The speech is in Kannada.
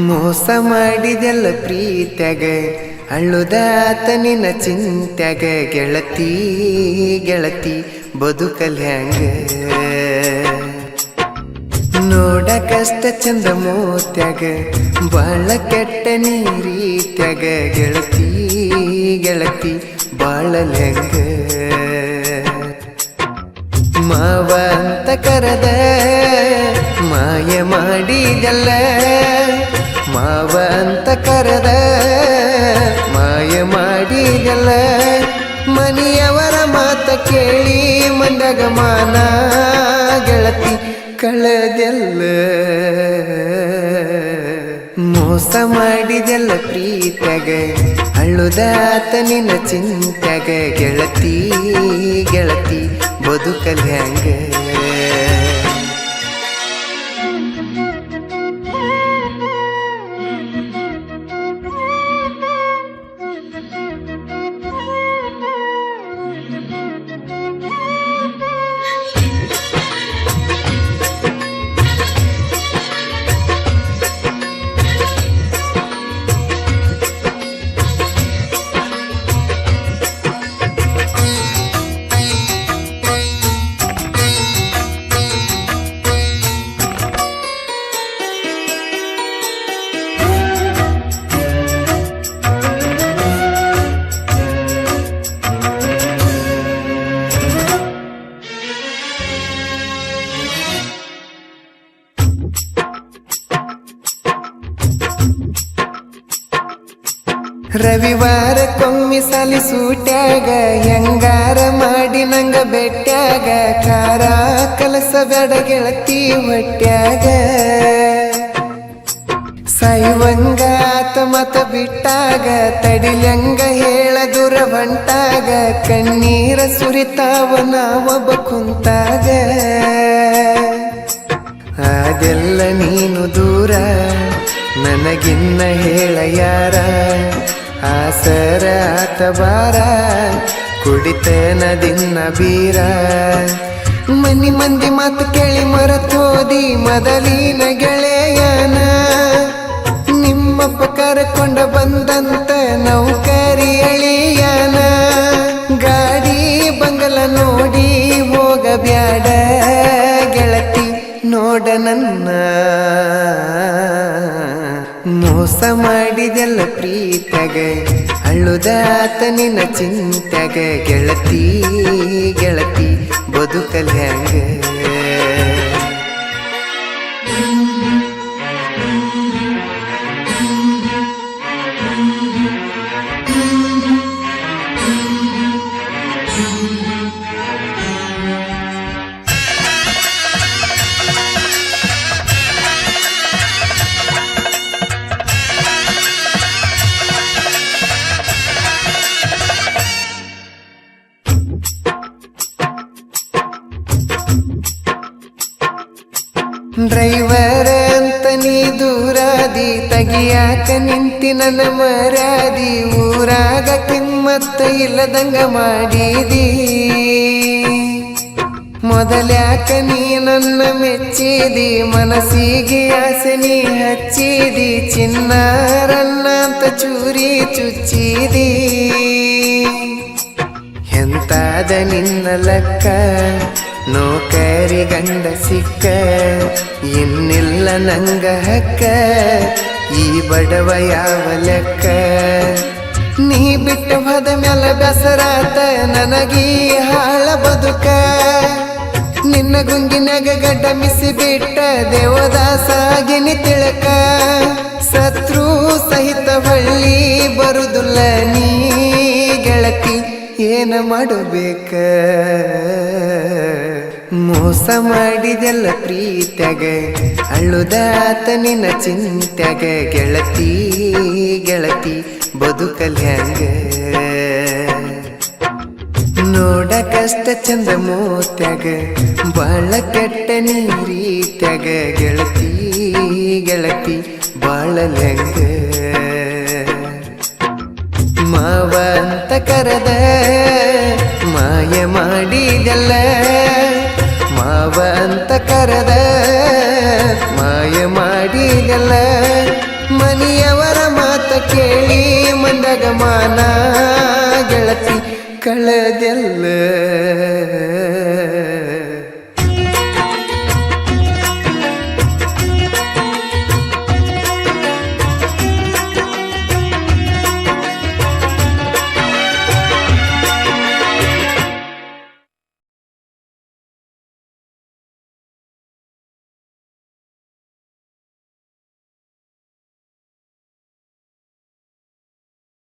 ಮೋಸ ಮಾಡಿದೆಲ್ಲ ಪ್ರೀತ್ಯಾಗ ಅಳ್ಳುದಾತ ನಿನ್ನ ಚಿಂತ್ಯಾಗ ಗೆಳತಿ ಗೆಳತಿ ಬದುಕಲ್ ಹ್ಯಾಂಗ ನೋಡಕಷ್ಟ ಚಂದ ಮೋತ್ಯಾಗ ಬಾಳ ಕೆಟ್ಟ ನೀರೀತ್ಯಾಗ ಗೆಳತಿ ಗೆಳತಿ ಬಾಳಲ್ ಹ್ಯಾಂಗ ಮಾವ ಅಂತ ಕರೆದ ಮಾಯ ಮಾಡಿದೆಲ್ಲ ಮಾವ ಅಂತ ಕರೆದ ಮಾಯ ಮಾಡಿದೆಲ್ಲ ಮನೆಯವರ ಮಾತ ಕೇಳಿ ಮಂದಾಗ ಮಾನ ಗೆಳತಿ ಕಳೆದೆಲ್ಲ ಮೋಸ ಮಾಡಿದೆಲ್ಲ ಪ್ರೀತ್ಯಾಗ ಅಳ್ಳುದಾತ ನಿನ್ನ ಚಿಂತ್ಯಾಗ ಗೆಳತಿ ಗೆಳತಿ ಬದುಕಲ್ ಹ್ಯಾಂಗ ರವಿವಾರಕ್ಕೊಮ್ಮೆ ಸಾಲಿ ಸೂಟ್ಯಾಗ ಹೆಂಗಾರ ಮಾಡಿ ನಂಗ ಬೆಟ್ಟ್ಯಾಗ ಕಾರ ಕಲಸ ಬೇಡ ಗೆಳತಿ ಹೊಟ್ಯಾಗ ಸಾಯುವಂಗಾತ ಮತ ಬಿಟ್ಟಾಗ ತಡಿಲಂಗ ಹೇಳ ದೂರ ಹೊಂಟಾಗ ಕಣ್ಣೀರ ಸುರಿತಾವ ನಾವೊಬ್ಬ ಕುಂತಾಗ ಅದೆಲ್ಲ ನೀನು ದೂರ ನನಗಿನ್ನ ಹೇಳ ಯಾರ ಆಸರ ಆತ ಬಾರ ಕುಡಿತೇನ ದಿನ ಬೀರ ಮನಿ ಮಂದಿ ಮಾತು ಕೇಳಿ ಮರತೋದಿ ಮೊದಲಿನ ಗೆಳೆಯನ ನಿಮ್ಮಪ್ಪ ಕರ್ಕೊಂಡ ಬಂದಂತ ನೌಕರಿ ಎಳಿಯನ ಗಾಡಿ ಬಂಗಲ ನೋಡಿ ಹೋಗಬ್ಯಾಡ ಗೆಳತಿ ನೋಡ ನನ್ನ ಮೋಸ ಮಾಡಿದೆಲ್ಲ ಪ್ರೀತ್ಯಾಗ ಅಳ್ಳುದಾತ ನಿನ್ನ ಚಿಂತ್ಯಾಗ ಗೆಳತಿ ಗೆಳತಿ ಬದುಕಲ್ ಹ್ಯಾಂಗ ಡ್ರೈವರ್ ಅಂತ ನೀ ದೂರಾದಿ ತಗಿಯಾಕ ನಿಂತಿ ನನ್ನ ಮರ್ಯಾದಿ ಊರಾಗ ಕಿಮ್ಮತ್ತ ಇಲ್ಲದಂಗ ಮಾಡಿದಿ ಮೊದಲ್ಯಾಕ ನೀ ನನ್ನ ಮೆಚ್ಚಿದಿ ಮನಸ್ಸಿಗೆ ಆಸೆ ನೀ ಹಚ್ಚಿದಿ ಚಿನ್ನಾರನ್ನ ಅಂತ ಚೂರಿ ಚುಚ್ಚಿದಿ ಎಂತಾದ ನಿನ್ನ ಲೆಕ್ಕ ನೌಕರಿ ಗಂಡ ಸಿಕ್ಕ ಇನ್ನಿಲ್ಲ ನಂಗ ಹಕ್ಕ ಈ ಬಡವ ಯಾವ ಲೆಕ್ಕ ನೀ ಬಿಟ್ಟು ಹೋದ ಮ್ಯಾಲ ಬೆಸರಾತ ನನಗೀ ಹಾಳ ಬದುಕ ನಿನ್ನ ಗುಂಗಿನಾಗ ಗಡ್ಡ ಮಿಸಿ ಬಿಟ್ಟ ದೇವದಾಸಾಗಿನಿ ತಿಳಕ ಸತ್ರು ಸಹಿತ ಹೊಳ್ಳಿ ಬರುದಿಲ್ಲ ನೀ ಗೆಳತಿ ಏನ ಮಾಡಬೇಕ ಮೋಸ ಮಾಡಿದೆಲ್ಲ ಪ್ರೀತ್ಯಾಗ ಅಳುದಾತ ನಿನ್ನ ಚಿಂತ್ಯಾಗ ಗೆಳತಿ ಗೆಳತಿ ಬದುಕಲ್ಯಾಂಗ ನೋಡಕಷ್ಟ ಚಂದ ಮೋತ್ಯಾಗ ಬಾಳ ಕೆಟ್ಟ ನೀರೀತ್ಯಾಗ ಗೆಳತಿ ಗೆಳತಿ ಬಾಳಲ್ಯಾಂಗ ಮಾವ ಅಂತ ಕರೆದ ಮಾಯ ಮಾಡಿದೆಲ್ಲ ಮಾವ ಅಂತ ಕರೆದ ಮಾಯ ಮಾಡಿದೆಲ್ಲ ಮನೆಯವರ ಮಾತ ಕೇಳಿ ಮಂದಗ ಮಾನ ಗೆಳತಿ ಕಳೆದೆಲ್ಲ